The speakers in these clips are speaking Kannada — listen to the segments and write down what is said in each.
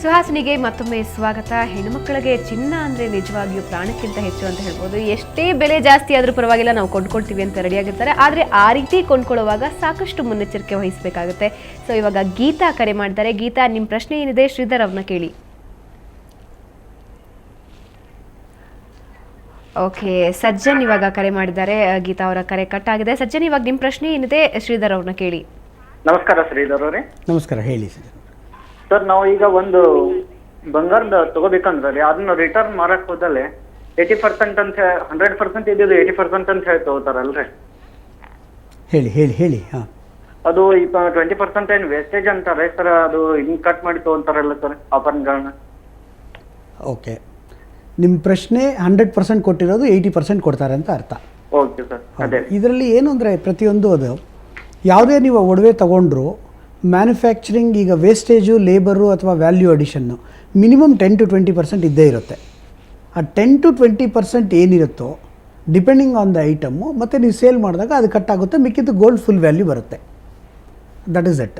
ಸುಹಾಸಿನಿಗೆ ಮತ್ತೊಮ್ಮೆ ಸ್ವಾಗತ. ಹೆಣ್ಣುಮಕ್ಕಳಿಗೆ ಚಿನ್ನ ಅಂದರೆ ನಿಜವಾಗಿಯೂ ಪ್ರಾಣಕ್ಕಿಂತ ಹೆಚ್ಚು ಅಂತ ಹೇಳ್ಬೋದು. ಎಷ್ಟೇ ಬೆಲೆ ಜಾಸ್ತಿ ಆದರೂ ಪರವಾಗಿಲ್ಲ, ನಾವು ಕೊಂಡ್ಕೊಳ್ತೀವಿ ಅಂತ ರೆಡಿಯಾಗಿರ್ತಾರೆ. ಆದರೆ ಆ ರೀತಿ ಕೊಂಡ್ಕೊಳ್ಳುವಾಗ ಸಾಕಷ್ಟು ಮುನ್ನೆಚ್ಚರಿಕೆ ವಹಿಸಬೇಕಾಗುತ್ತೆ. ಸೊ ಇವಾಗ ಗೀತಾ ಕರೆ ಮಾಡ್ತಾರೆ. ಗೀತಾ, ನಿಮ್ಮ ಪ್ರಶ್ನೆ ಏನಿದೆ ಶ್ರೀಧರ್ ಅವ್ರನ್ನ ಕೇಳಿ. ಓಕೆ, ಸಜ್ಜನ್ ಇವಾಗ ಕರೆ ಮಾಡಿದ್ದಾರೆ. ಗೀತಾ ಅವರ ಕರೆ ಕಟ್ ಆಗಿದೆ. ಸಜ್ಜನ್, ಇವಾಗ ನಿಮ್ಮ ಪ್ರಶ್ನೆ ಏನಿದೆ ಶ್ರೀಧರ್ ಅವ್ರನ್ನ ಕೇಳಿ. ನಮಸ್ಕಾರ ಶ್ರೀಧರ್ ಅವರೇ. ನಮಸ್ಕಾರ, ಹೇಳಿ ಸರ್. ನಾವು ಈಗ ಒಂದು ಬಂಗಾರದ ತಗೋಬೇಕಂದ್ರೆ ಅದನ್ನ ರಿಟರ್ನ್ ಮಾರಕ್ ಹೋದಲ್ಲಿ 80% ಅಂತ 100% ಇದ್ದಿದ್ದು 80% ಅಂತ ಹೇಳಿ ತಗೋತಾರಲ್ರಿ? ಹೇಳಿ ಹೇಳಿ ಹೇಳಿ ಹಾಂ. ಅದು 20% ಏನು ವೇಸ್ಟೇಜ್ ಅಂತಾರೆ ಸರ್. ಅದು ಹಿಂಗ್ ಕಟ್ ಮಾಡಿ ತಗೊಂತಾರಲ್ಲ ಸರ್ ಆಫರ್ಗಳನ್ನ. ಓಕೆ, ನಿಮ್ಮ ಪ್ರಶ್ನೆ 100% ಕೊಟ್ಟಿರೋದು 80% ಕೊಡ್ತಾರೆ ಅಂತ ಅರ್ಥ. Okay sir. ಅದೇ ಇದರಲ್ಲಿ ಏನು ಅಂದರೆ, ಪ್ರತಿಯೊಂದು ಅದು ಯಾವುದೇ ನೀವು ಒಡವೆ ತಗೊಂಡ್ರು ಮ್ಯಾನುಫ್ಯಾಕ್ಚರಿಂಗ್, ಈಗ ವೇಸ್ಟೇಜು, ಲೇಬರು ಅಥವಾ ವ್ಯಾಲ್ಯೂ ಅಡಿಷನ್ನು ಮಿನಿಮಮ್ 10 to 20% ಇದ್ದೇ ಇರುತ್ತೆ. ಆ 10 to 20% ಏನಿರುತ್ತೋ ಡಿಪೆಂಡಿಂಗ್ ಆನ್ ದ ಐಟಮು, ಮತ್ತು ನೀವು ಸೇಲ್ ಮಾಡಿದಾಗ ಅದು ಕಟ್ ಆಗುತ್ತೆ, ಮಿಕ್ಕಿದ್ದು ಗೋಲ್ಡ್ ಫುಲ್ ವ್ಯಾಲ್ಯೂ ಬರುತ್ತೆ. That is it.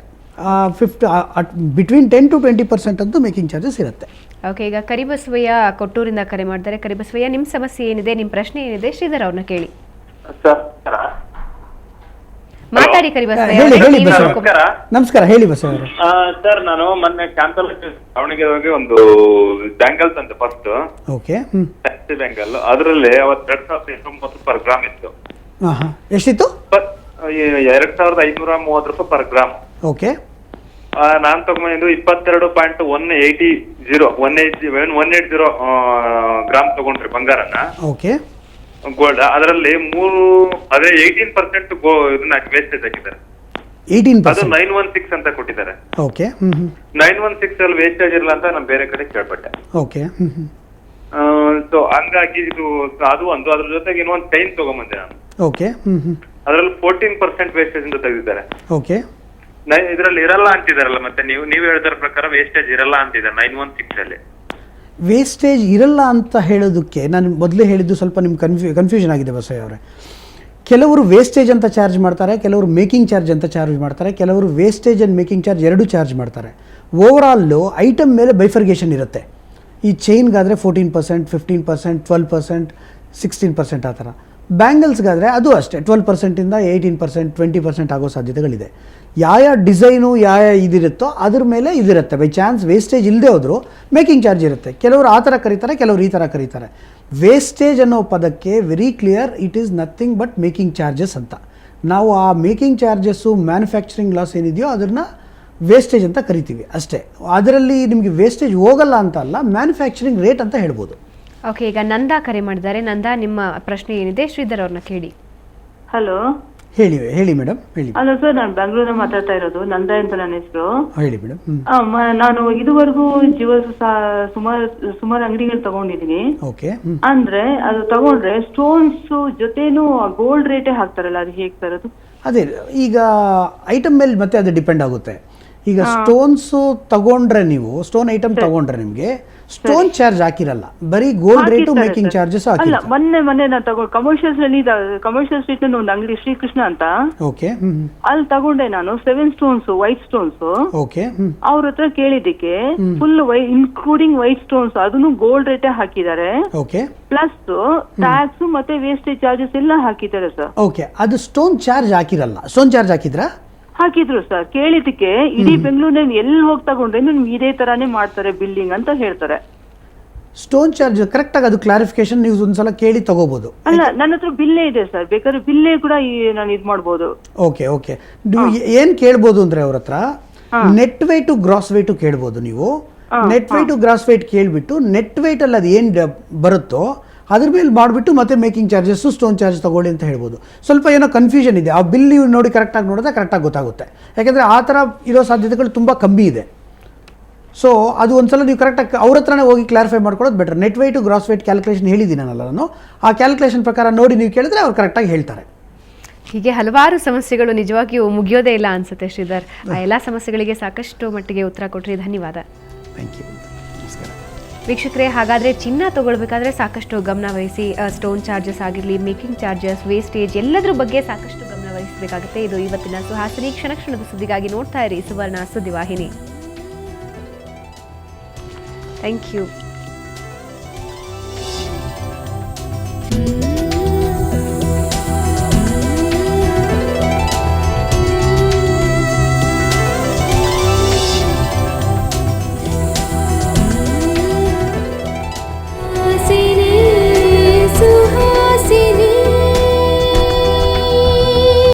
Between 10 to 20% ಅಂತೂ ಮೇಕಿಂಗ್ ಚಾರ್ಜಸ್ ಇರುತ್ತೆ. ಓಕೆ, ಈಗ ಕರಿಬಸವಯ್ಯ ಕೊಟ್ಟೂರಿಂದ ಕರೆ ಮಾಡ್ತಾರೆ. ಕರಿಬಸವಯ್ಯ, ನಿಮ್ಮ ಸಮಸ್ಯೆ ಏನಿದೆ, ನಿಮ್ಮ ಪ್ರಶ್ನೆ ಏನಿದೆ ಶ್ರೀಧರ್ ಅವ್ರನ್ನ ಕೇಳಿ. ಮಾತಾಡಿ ಕರಿಬಸವಯ್ಯ. ನಮಸ್ಕಾರ, ಹೇಳಿ ಬಸವಯ್ಯ. ಸರ್, ನಾನು ಮೊನ್ನೆ ಕ್ಯಾಂಪಲ್ ದಾವಣಗೆರೆ ಹೋಗಿ ಒಂದು ಬ್ಯಾಂಗಲ್ಸ್ ಅಂತ ಫಸ್ಟ್. ಓಕೆ, ಬ್ಯಾಂಗಲ್ ಅದರಲ್ಲಿ ಅವತ್ತು 2,830 ಪರ್ ಗ್ರಾಮ್ ಇತ್ತು. ಎಷ್ಟಿತ್ತು? 2,530 ರೂಪಾಯಿ ಪರ್ ಗ್ರಾಮ್. ಓಕೆ, ನಾನ್ ತಗೊಂಡಿದ್ದು 22.180 ಗ್ರಾಮ್ ತಗೊಂಡ್ರಿ ಬಂಗಾರನ. ಓಕೆ, ಗೋಲ್ಡ್ ಅದರಲ್ಲಿ 18% ಇದನ್ನ ವೇಸ್ಟೇಜ್ ಹಾಕಿದ್ದಾರೆ. 18%? ಅದು 916 ಅಂತ ಕೊಟ್ಟಿದ್ದಾರೆ. ಓಕೆ, 916 ಅಲ್ಲಿ ವೇಸ್ಟೇಜ್ ಇರಲ್ಲ ಅಂತ ನಾನು ಬೇರೆ ಕಡೆ ಕೇಳ್ಪಟ್ಟೆ. ಓಕೆ, ಸೊ ಹಂಗಾಗಿ ಇದು ಅದು ಒಂದು, ಅದ್ರ ಜೊತೆಗೆ ಇನ್ನೊಂದು ಚೈನ್ ತಗೊಂಬಂದೆ ನಾನು. ಓಕೆ, ಅದ್ರಲ್ಲಿ 14% ವೇಸ್ಟೇಜ್ ಅಂತ ತೆಗೆದಿದ್ದಾರೆ. ಓಕೆ, ಇದ್ರಲ್ಲಿ ಇರಲ್ಲ ಅಂತಿದಾರಲ್ಲ, ಮತ್ತೆ ನೀವು ಹೇಳಿದ್ರ ಪ್ರಕಾರ ವೇಸ್ಟೇಜ್ ಇರಲ್ಲ ಅಂತಿದ್ದಾರೆ 916 ಅಲ್ಲಿ. ವೇಸ್ಟೇಜ್ ಇರಲ್ಲ ಅಂತ ಹೇಳೋದಕ್ಕೆ ನಾನು ಮೊದಲೇ ಹೇಳಿದ್ದು ಸ್ವಲ್ಪ ನಿಮ್ಗೆ ಕನ್ಫ್ಯೂಷನ್ ಆಗಿದೆ ಬಸಯ್ಯ ಅವರೇ. ಕೆಲವರು ವೇಸ್ಟೇಜ್ ಅಂತ ಚಾರ್ಜ್ ಮಾಡ್ತಾರೆ, ಕೆಲವರು ಮೇಕಿಂಗ್ ಚಾರ್ಜ್ ಅಂತ ಚಾರ್ಜ್ ಮಾಡ್ತಾರೆ, ಕೆಲವರು ವೇಸ್ಟೇಜ್ ಆ್ಯಂಡ್ ಮೇಕಿಂಗ್ ಚಾರ್ಜ್ ಎರಡೂ ಚಾರ್ಜ್ ಮಾಡ್ತಾರೆ. ಓವರಾಲು ಐಟಮ್ ಮೇಲೆ ಬೈಫರ್ಗೇಷನ್ ಇರುತ್ತೆ. ಈ ಚೈನ್ಗಾದರೆ 14%, 15%, 12%, 16% ಆ ಥರ. ಬ್ಯಾಂಗಲ್ಸ್ಗಾದರೆ ಅದು ಅಷ್ಟೇ 12%ಇಂದ 18%, 20% ಆಗೋ ಸಾಧ್ಯತೆಗಳಿದೆ. ಯಾವ ಡಿಸೈನು ಯಾವ ಇದಿರುತ್ತೋ ಅದ್ರ ಮೇಲೆ ಇದಿರುತ್ತೆ. ಬೈ ಚಾನ್ಸ್ ವೇಸ್ಟೇಜ್ ಇಲ್ಲದೆ ಹೋದರೂ ಮೇಕಿಂಗ್ ಚಾರ್ಜ್ ಇರುತ್ತೆ. ಕೆಲವರು ಆ ಥರ ಕರೀತಾರೆ, ಕೆಲವರು ಈ ಥರ ಕರೀತಾರೆ. ವೇಸ್ಟೇಜ್ ಅನ್ನೋ ಪದಕ್ಕೆ very clear, it is nothing but making charges ಅಂತ. ನಾವು ಆ ಮೇಕಿಂಗ್ ಚಾರ್ಜಸ್ಸು, ಮ್ಯಾನುಫ್ಯಾಕ್ಚರಿಂಗ್ ಲಾಸ್ ಏನಿದೆಯೋ ಅದನ್ನು ವೇಸ್ಟೇಜ್ ಅಂತ ಕರಿತೀವಿ ಅಷ್ಟೇ. ಅದರಲ್ಲಿ ನಿಮಗೆ ವೇಸ್ಟೇಜ್ ಹೋಗಲ್ಲ ಅಂತ ಅಲ್ಲ, ಮ್ಯಾನುಫ್ಯಾಕ್ಚರಿಂಗ್ ರೇಟ್ ಅಂತ ಹೇಳ್ಬೋದು. ಓಕೆ, ಈಗ ನಂದಾ ಕರೆ ಮಾಡಿದ್ದಾರೆ. ನಂದಾ, ನಿಮ್ಮ ಪ್ರಶ್ನೆ ಏನಿದೆ ಶ್ರೀಧರ್ ಅವ್ರನ್ನ ಕೇಳಿ. ಹಲೋ, ಹೇಳಿ ಮೇಡಮ್, ಹೇಳಿ. ಅಲ್ಲ ಸರ್, ನಾನು ಬೆಂಗಳೂರಿಂದ ಮಾತಾಡ್ತಾ ಇರೋದು. ನಂದಾ ಅಂತ ನನ್ನ ಹೆಸರು. ಹೇಳಿ ಮೇಡಮ್. ನಾನು ಇದುವರೆಗೂ ಸುಮಾರು ಅಂಗಡಿಗಳು ತಗೊಂಡಿದೀನಿ. ಓಕೆ, ಅಂದ್ರೆ ಅದು ತಗೊಂಡ್ರೆ ಸ್ಟೋನ್ಸ್ ಜೊತೆನೂ ಗೋಲ್ಡ್ ರೇಟೇ ಹಾಕ್ತಾರಲ್ಲ, ಅದು ಹೇಗೆ ಸರ್ ಅದು? ಅದೇ, ಈಗ ಐಟಮ್ ಮೇಲೆ ಮತ್ತೆ ಅದು ಡಿಪೆಂಡ್ ಆಗುತ್ತೆ. ಈಗ ಸ್ಟೋನ್ಸು ತಗೊಂಡ್ರೆ, ನೀವು ಸ್ಟೋನ್ ಐಟಮ್ ತಗೊಂಡ್ರೆ ನಿಮಗೆ ಸ್ಟೋನ್ ಚಾರ್ಜ್ ಹಾಕಿರಲ್ಲ, ಬರೀ ಗೋಲ್ಡ್ ರೇಟು ಮೇಕಿಂಗ್ ಚಾರ್ಜಸ್ ಅಲ್ಲ. ಮೊನ್ನೆ ನಾನು ತಗೊಂಡು ಕಮರ್ಷಿಯಲ್ ಸ್ಟ್ರೀಟ್ ಒಂದು ಅಂಗಡಿ ಶ್ರೀಕೃಷ್ಣ ಅಂತ. ಓಕೆ, ಅಲ್ಲಿ ತಗೊಂಡೆ ನಾನು 7 ಸ್ಟೋನ್ಸ್, ವೈಟ್ ಸ್ಟೋನ್ಸ್. ಓಕೆ, ಅವ್ರ ಹತ್ರ ಕೇಳಿದ್ದಕ್ಕೆ ಫುಲ್ ಇನ್ಕ್ಲೂಡಿಂಗ್ ವೈಟ್ ಸ್ಟೋನ್ಸ್ ಅದನ್ನು ಗೋಲ್ಡ್ ರೇಟೇ ಹಾಕಿದ್ದಾರೆ. ಓಕೆ, ಪ್ಲಸ್ ಟ್ಯಾಕ್ಸ್ ಮತ್ತೆ ವೇಸ್ಟೇಜ್ ಚಾರ್ಜಸ್ ಎಲ್ಲ ಹಾಕಿದ್ದಾರೆ ಸರ್. ಓಕೆ, ಅದು ಸ್ಟೋನ್ ಚಾರ್ಜ್ ಹಾಕಿರಲ್ಲ. ಸ್ಟೋನ್ ಚಾರ್ಜ್ ಹಾಕಿದ್ರಾ? ಹಾಕಿದ್ರು ಸರ್. ಕೇಳಿದಕ್ಕೆ ಇಡೀ ಬೆಂಗಳೂರಿನಲ್ಲಿ ಎಲ್ಲಿ ಹೋಗಿ ತಗೊಂಡ್ರೆ ನಿಮ್ಗೆ ಇದೇ ತರಾನೇ ಮಾಡ್ತಾರೆ ಬಿಲ್ಡಿಂಗ್ ಅಂತ ಹೇಳ್ತಾರೆ. ಸ್ಟೋನ್ ಚಾರ್ಜ್ ಕರೆಕ್ಟಾಗಿ ಅದು ಕ್ಲಾರಿಫಿಕೇಶನ್ ನೀವು ಒಂದ್ಸಲ ಕೇಳಿ ತಗೋಬಹುದು. ಅಲ್ಲ, ನನ್ನ ಹತ್ರ ಬಿಲ್ಲೇ ಇದೆ ಸರ್, ಬೇಕಾದ್ರೆ ಬಿಲ್ಲೇ ಕೂಡ ನಾನು ಇದು ಮಾಡ್ಬೋದು. ಓಕೆ, ಓಕೆ, ಏನ್ ಕೇಳ್ಬೋದು ಅಂದ್ರೆ ಅವ್ರ ಹತ್ರ ನೆಟ್ ವೇಟು ಗ್ರಾಸ್ ವೇಟು ಕೇಳ್ಬೋದು ನೀವು. ನೆಟ್ ವೇಟು ಗ್ರಾಸ್ ವೇಟ್ ಕೇಳ್ಬಿಟ್ಟು ನೆಟ್ ವೇಟ್ ಅಲ್ಲಿ ಅದು ಏನ್ ಬರುತ್ತೋ ಅದ್ರ ಮೇಲೆ ಮಾಡಿಬಿಟ್ಟು ಮತ್ತೆ ಮೇಕಿಂಗ್ ಚಾರ್ಜಸ್ಸು, ಸ್ಟೋನ್ ಚಾರ್ಜ್ ತಗೊಳ್ಳಿ ಅಂತ ಹೇಳ್ಬೋದು. ಸ್ವಲ್ಪ ಏನೋ ಕನ್ಫ್ಯೂಷನ್ ಇದೆ. ಆ ಬಿಲ್ ನೀವು ನೋಡಿ ಕರೆಕ್ಟಾಗಿ ನೋಡಿದ್ರೆ ಕರೆಕ್ಟಾಗಿ ಗೊತ್ತಾಗುತ್ತೆ. ಯಾಕೆಂದರೆ ಆ ಥರ ಇರೋ ಸಾಧ್ಯತೆಗಳು ತುಂಬ ಕಮ್ಮಿ ಇದೆ. ಸೊ ಅದು ಒಂದ್ಸಲ ನೀವು ಕರೆಕ್ಟಾಗಿ ಅವ್ರ ಹತ್ರನೇ ಹೋಗಿ ಕ್ಲಾರಿಫೈ ಮಾಡ್ಕೊಳ್ಳೋದು better. Net weight gross weight calculation ಹೇಳಿದ್ದೀನಲ್ಲ ನಾನು, ಆ ಕ್ಯಾಲ್ಕುಲೇಷನ್ ಪ್ರಕಾರ ನೋಡಿ ನೀವು ಕೇಳಿದ್ರೆ ಅವ್ರು ಕರೆಕ್ಟಾಗಿ ಹೇಳ್ತಾರೆ. ಹೀಗೆ ಹಲವಾರು ಸಮಸ್ಯೆಗಳು ನಿಜವಾಗಿಯೂ ಮುಗಿಯೋದೇ ಇಲ್ಲ ಅನ್ಸುತ್ತೆ ಶ್ರೀಧರ್. ಆ ಎಲ್ಲ ಸಮಸ್ಯೆಗಳಿಗೆ ಸಾಕಷ್ಟು ಮಟ್ಟಿಗೆ ಉತ್ತರ ಕೊಟ್ರಿ, ಧನ್ಯವಾದ. Thank you. ನಮಸ್ಕಾರ ವೀಕ್ಷಕರೇ. ಹಾಗಾದರೆ ಚಿನ್ನ ತಗೊಳ್ಬೇಕಾದ್ರೆ ಸಾಕಷ್ಟು ಗಮನ ವಹಿಸಿ. ಸ್ಟೋನ್ ಚಾರ್ಜಸ್ ಆಗಿರಲಿ, ಮೇಕಿಂಗ್ ಚಾರ್ಜಸ್, ವೇಸ್ಟೇಜ್ ಎಲ್ಲದರ ಬಗ್ಗೆ ಸಾಕಷ್ಟು ಗಮನ ವಹಿಸಬೇಕಾಗುತ್ತೆ. ಇದು ಇವತ್ತಿನ ಸುಹಾಸಿನಿ. ಕ್ಷಣ ಕ್ಷಣದ ಸುದ್ದಿಗಾಗಿ ನೋಡ್ತಾ ಇರಿ ಸುವರ್ಣ ಸುದ್ದಿವಾಹಿನಿ. Thank you.